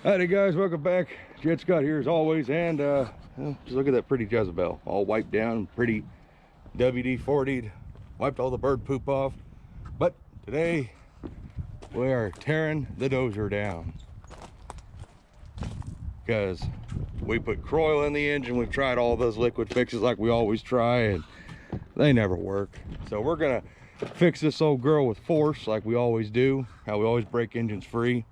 Howdy guys, welcome back. Jet Scott here as always, and well, just look at that pretty Jezebel, all wiped down, pretty WD-40'd, wiped all the bird poop off. But today we are tearing the Dozer down because we put Croil in the engine. We've tried all those liquid fixes like we always try, and they never work. So we're gonna fix this old girl with force like we always do, how we always break engines free.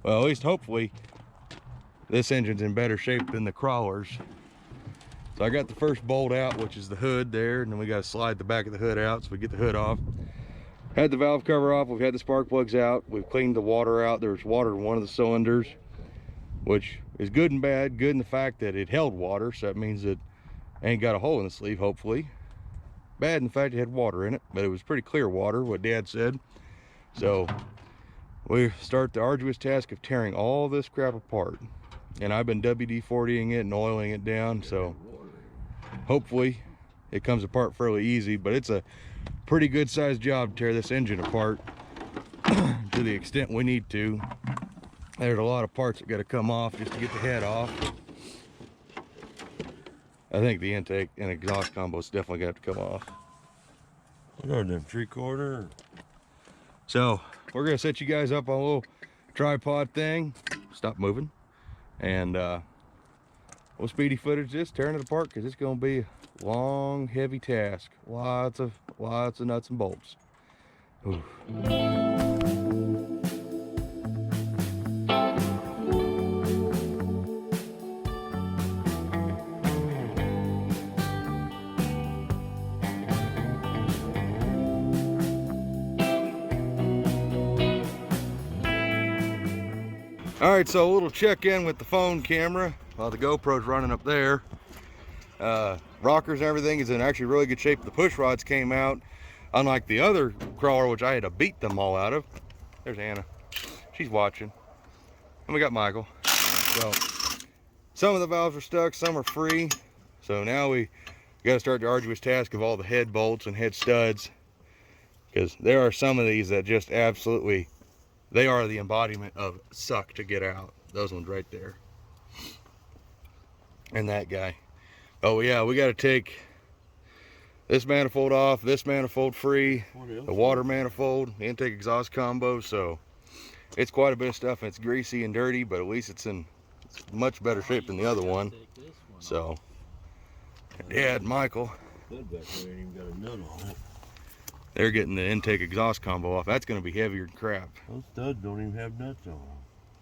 Well, at least hopefully this engine's in better shape than the crawlers. So I got the first bolt out, which is the hood there, and then we got to slide the back of the hood out so we get the hood off. Had the valve cover off, we've had the spark plugs out, we've cleaned the water out. There's water in one of the cylinders, which is good and bad. Good in the fact that it held water, so that means it ain't got a hole in the sleeve, hopefully. Bad in the fact it had water in it, but it was pretty clear water, what Dad said. So we start the arduous task of tearing all this crap apart, and I've been WD-40ing it and oiling it down, so hopefully it comes apart fairly easy. But it's a pretty good sized job to tear this engine apart to the extent we need to. There's a lot of parts that got to come off just to get the head off. I think the intake and exhaust combo is definitely gonna have to come off. What are them, 3/4? So we're gonna set you guys up on a little tripod thing, stop moving, and we'll speedy footage this, tearing it apart, because it's gonna be a long, heavy task. Lots of nuts and bolts. Ooh. All right, so a little check-in with the phone camera while the GoPro's running up there. Rockers and everything is in actually really good shape. The push rods came out, unlike the other crawler, which I had to beat them all out of. There's Anna, she's watching. And we got Michael. So some of the valves are stuck, some are free. So now we got to start the arduous task of all the head bolts and head studs, because there are some of these that just absolutely, they are the embodiment of suck to get out. Those ones right there. And that guy. Oh yeah, we got to take this manifold off, this manifold free, the water manifold, the intake exhaust combo. So it's quite a bit of stuff, and it's greasy and dirty, but at least it's in much better shape than the other one. So Dad, Michael, they're getting the intake exhaust combo off. That's going to be heavier than crap. Those studs don't even have nuts on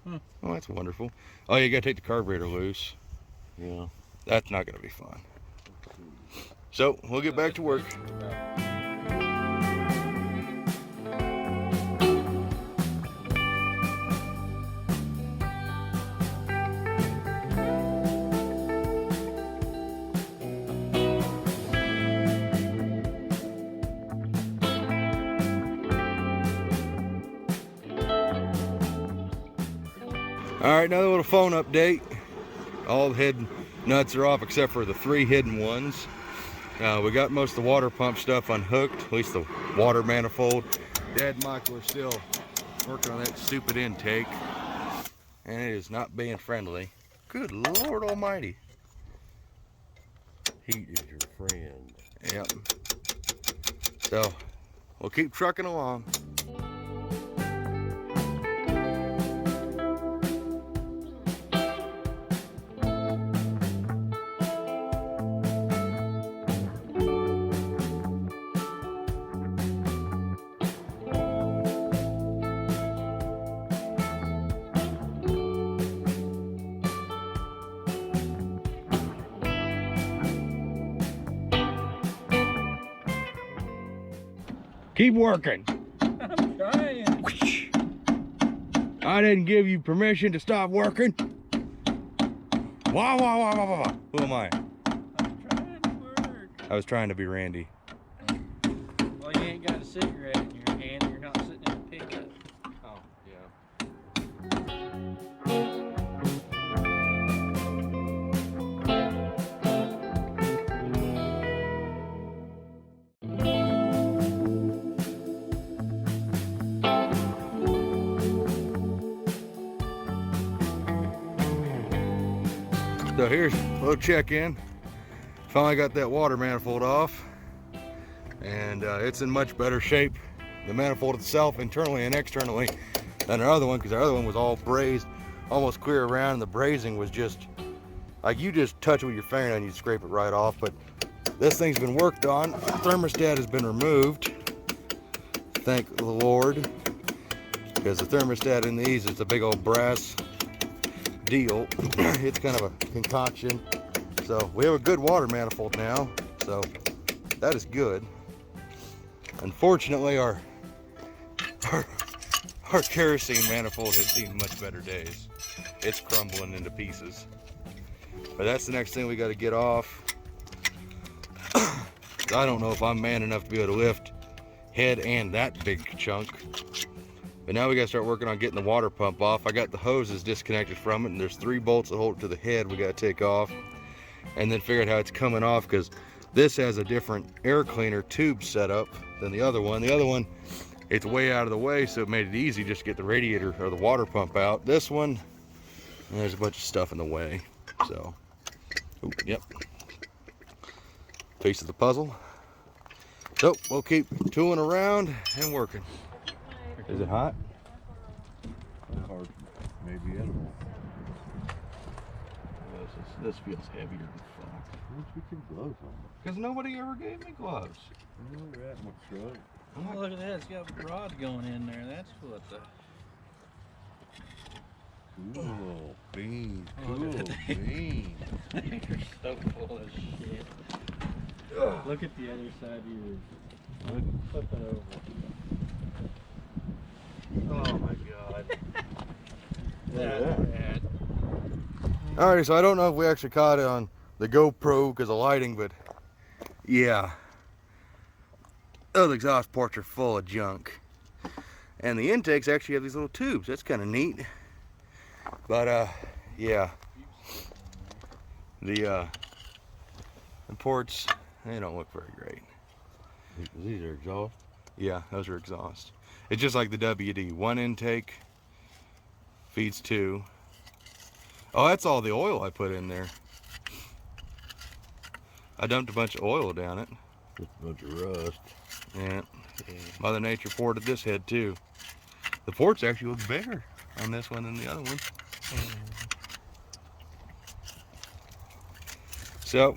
them. Oh, that's wonderful. Oh, you got to take the carburetor loose. Yeah. That's not going to be fun. So we'll get back to work. All right, another little phone update. All the head nuts are off except for the 3 hidden ones. We got most of the water pump stuff unhooked, at least the water manifold. Dad and Michael are still working on that stupid intake, and it is not being friendly. Good Lord Almighty. Heat is your friend. Yep. So we'll keep trucking along. Keep working. I'm trying. I didn't give you permission to stop working. Wah, wah, wah, wah, wah, wah. Who am I? I'm trying to work. I was trying to be Randy. Well, you ain't got a cigarette in your hand. You're not sitting in a pickup. Oh, yeah. So here's a little check-in. Finally got that water manifold off, and it's in much better shape, the manifold itself, internally and externally, than our other one, because our other one was all brazed, almost clear around, and the brazing was just, like, you just touch it with your finger and you scrape it right off. But this thing's been worked on. The thermostat has been removed. Thank the Lord, because the thermostat in these is a big old brass deal. It's kind of a concoction. So we have a good water manifold now, so that is good. Unfortunately, our kerosene manifold has seen much better days. It's crumbling into pieces. But that's the next thing we got to get off. I don't know if I'm man enough to be able to lift head and that big chunk. But now we got to start working on getting the water pump off. I got the hoses disconnected from it, and there's 3 bolts that hold it to the head we got to take off. And then figure out how it's coming off, because this has a different air cleaner tube setup than the other one. The other one, it's way out of the way, so it made it easy just to get the radiator or the water pump out. This one, there's a bunch of stuff in the way. So, yep. Piece of the puzzle. So we'll keep tooling around and working. Is it hot? Or maybe edible. This feels heavier than fuck. Why don't you get gloves on? Because nobody ever gave me gloves. Oh, that my truck. Oh, look at that. It's got a rod going in there. That's what the... Cool beans. Oh, Cool look at that. beans. You're so full of shit. Look at the other side of yours. Flip it over. Oh my god. That's bad. Alright, so I don't know if we actually caught it on the GoPro because of lighting, but yeah. Those exhaust ports are full of junk. And the intakes actually have these little tubes. That's kind of neat. But yeah. The ports, they don't look very great. These are exhaust. Yeah, those are exhaust. It's just like the WD. 1 intake feeds 2. Oh, that's all the oil I put in there. I dumped a bunch of oil down it. Just a bunch of rust. Yeah. Mother Nature ported this head too. The ports actually look bigger on this one than the other one. So,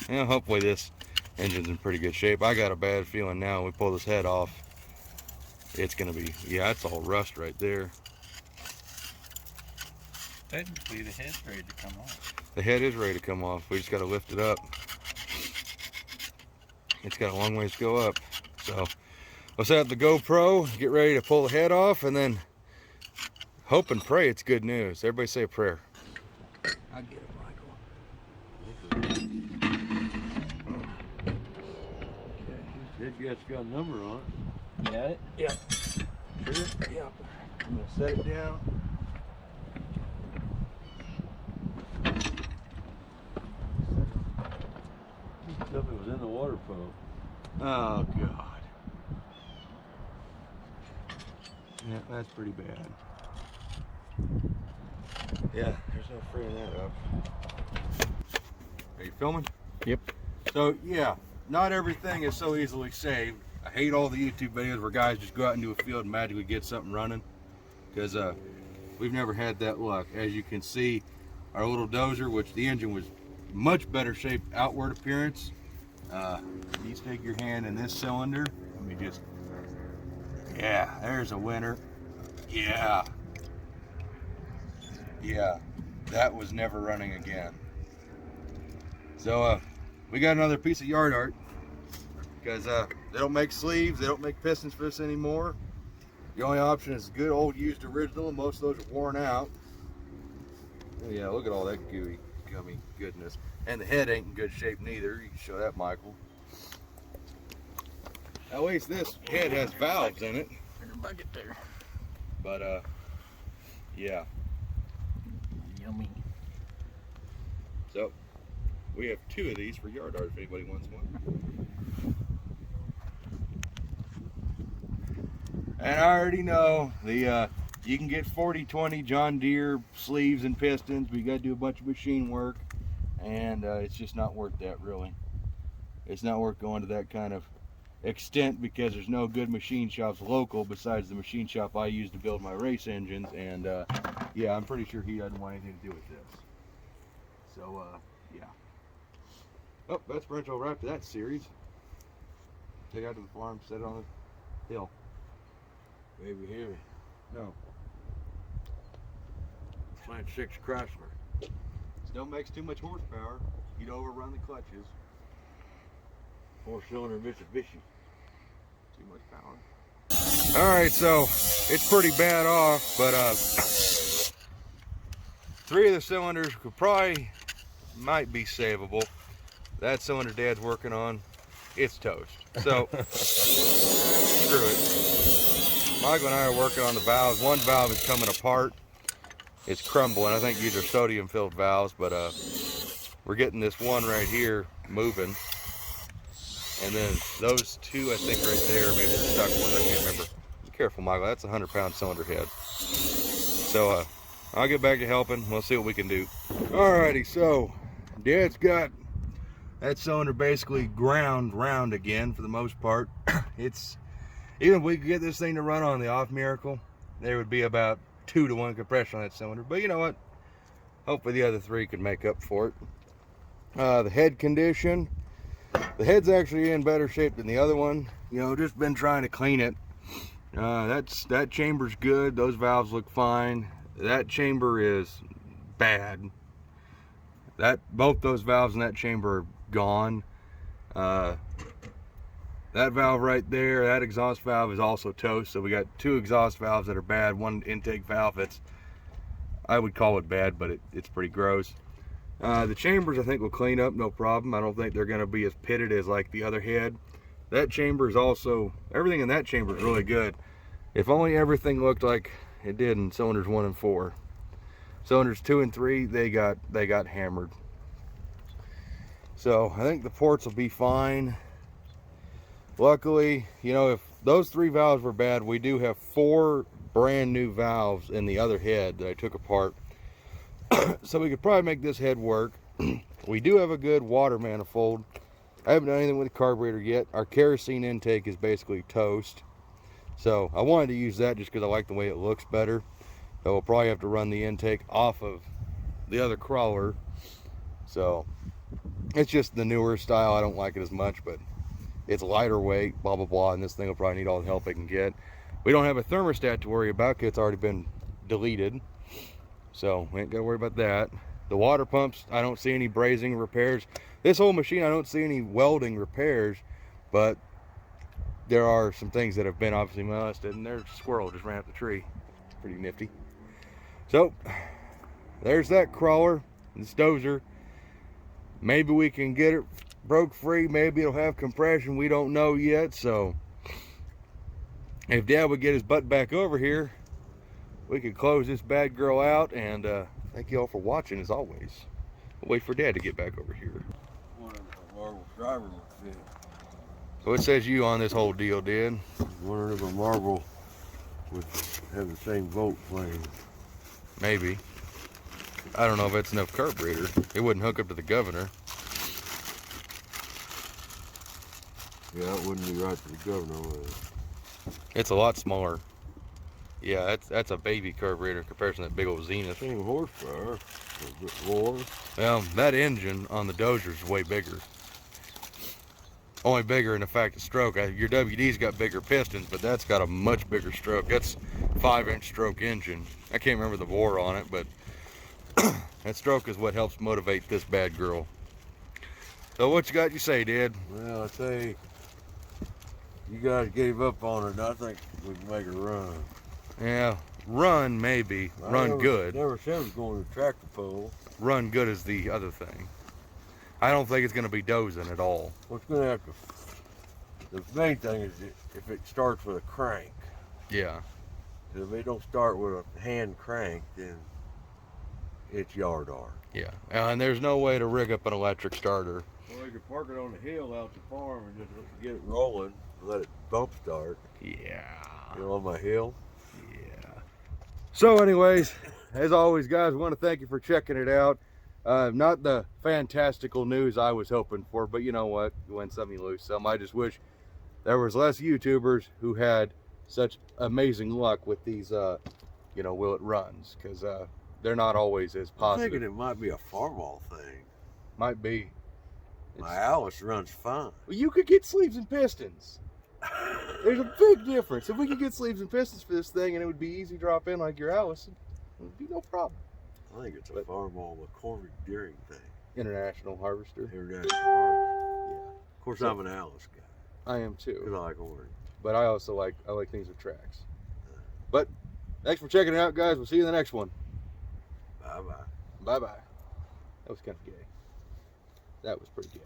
you know, hopefully this engine's in pretty good shape. I got a bad feeling now when we pull this head off, it's gonna be, yeah, it's all rust right there. Technically, the head's ready to come off. The head is ready to come off. We just got to lift it up. It's got a long ways to go up. So we'll set up the GoPro, get ready to pull the head off, and then hope and pray it's good news. Everybody say a prayer. I get it, Michael. That guy's got a number on it. Got it? Yeah. Sure? Yeah. I'm going to set it down. Stuff it was in the water pump. Oh, God. Yeah, that's pretty bad. Yeah, there's no freeing that up. Are you filming? Yep. So, yeah, not everything is so easily saved. I hate all the YouTube videos where guys just go out into a field and magically get something running. Because we've never had that luck. As you can see, our little Dozer, which the engine was much better shaped outward appearance. You stick your hand in this cylinder. Let me just, yeah, there's a winner. Yeah. Yeah, that was never running again. So we got another piece of yard art because they don't make sleeves, they don't make pistons for this anymore. The only option is good old used original, and most of those are worn out. Yeah, look at all that gooey, gummy goodness. And the head ain't in good shape neither. You can show that, Michael. At least this head has valves in it. There's a bucket there. But yeah. Yummy. So we have 2 of these for yard art if anybody wants one. And I already know the You can get 40/20 John Deere sleeves and pistons, but you got to do a bunch of machine work, and it's just not worth that, really. It's not worth going to that kind of extent because there's no good machine shops local besides the machine shop I use to build my race engines, and yeah, I'm pretty sure he doesn't want anything to do with this. So yeah. Oh, that's Brent over after that series. Take out to the farm, set it on the hill. Maybe here. No. Plant 6 Chrysler. Still makes too much horsepower. You'd overrun the clutches. 4-cylinder Mitsubishi. Too much power. Alright, so it's pretty bad off, but 3 of the cylinders could might be savable. That cylinder Dad's working on, it's toast. So screw it. Michael and I are working on the valves. One valve is coming apart. It's crumbling. I think these are sodium filled valves, but we're getting this one right here moving. And then those 2, I think right there, maybe the stuck ones, I can't remember. Be careful, Michael, that's a 100-pound cylinder head. So I'll get back to helping. We'll see what we can do. Alrighty, so Dad's got that cylinder basically ground round again for the most part. It's, even if we could get this thing to run on the off miracle, there would be about 2-to-1 compression on that cylinder. But you know what? Hopefully the other 3 could make up for it. The head condition. The head's actually in better shape than the other one. You know, just been trying to clean it. That chamber's good. Those valves look fine. That chamber is bad. Both those valves in that chamber are gone. That valve right there, that exhaust valve is also toast. So we got 2 exhaust valves that are bad. One intake valve that's, I would call it bad, but it's pretty gross. The chambers I think will clean up no problem. I don't think they're going to be as pitted as like the other head. That chamber is also, everything in that chamber is really good. If only everything looked like it did in cylinders 1 and 4. Cylinders 2 and 3, they got hammered. So I think the ports will be fine. Luckily, you know, if those 3 valves were bad, we do have 4 brand new valves in the other head that I took apart. So we could probably make this head work. We do have a good water manifold. I haven't done anything with the carburetor yet. Our kerosene intake is basically toast. So I wanted to use that just because I like the way it looks better. So we'll probably have to run the intake off of the other crawler. So it's just the newer style. I don't like it as much, but it's lighter weight, blah, blah, blah. And this thing will probably need all the help it can get. We don't have a thermostat to worry about because it's already been deleted. So we ain't got to worry about that. The water pumps, I don't see any brazing repairs. This whole machine, I don't see any welding repairs, but there are some things that have been obviously molested, and there's a squirrel just ran up the tree. Pretty nifty. So there's that crawler, this Dozer. Maybe we can get it broke free. Maybe it'll have compression. We don't know yet. So if Dad would get his butt back over here, we could close this bad girl out, and thank you all for watching as always. We'll wait for Dad to get back over here. One of the Marvel driver would fit. So what says you on this whole deal, Dad? Wondering if a Marvel would have the same volt flame. Maybe. I don't know if that's enough carburetor. It wouldn't hook up to the governor. Yeah, it wouldn't be right to the governor, would it? It's a lot smaller. Yeah, that's a baby carburetor in comparison to that big old Zenith. Same horsepower, a bit more. Well, that engine on the Dozer is way bigger. Only bigger in the fact of stroke. Your WD's got bigger pistons, but that's got a much bigger stroke. That's 5-inch stroke engine. I can't remember the bore on it, but that stroke is what helps motivate this bad girl. So what you got to say, Dad? Well, I say, you guys gave up on it, and I think we can make it run. Yeah, run maybe. Run good. Never said it was going to tractor pull. Run good is the other thing. I don't think it's going to be dozing at all. What's going to have to... The main thing is if it starts with a crank. Yeah. If it don't start with a hand crank, then it's yard art. Yeah, and there's no way to rig up an electric starter. Well, you could park it on the hill out the farm and just get it rolling, let it bump start. Yeah. You know, on my hill. Yeah. So anyways, as always, guys, I want to thank you for checking it out. Not the fantastical news I was hoping for, but you know what? You win some, you lose some. I just wish there was less YouTubers who had such amazing luck with these, you know, will it runs, because they're not always as I'm positive. thinking it might be a farmall thing. Might be. My Alice runs fine. Well, you could get sleeves and pistons. There's a big difference. If we could get sleeves and pistons for this thing and it would be easy drop in like your Allison, it would be no problem. I think it's a farmall McCormick Deering thing. International harvester. International Harvester. Yeah. Of course, So- I'm an Alice guy. I am Because too. I like orange. But I also like things with tracks. But thanks for checking it out, guys. We'll see you in the next one. Bye-bye. Bye-bye. That was kind of gay. That was pretty gay.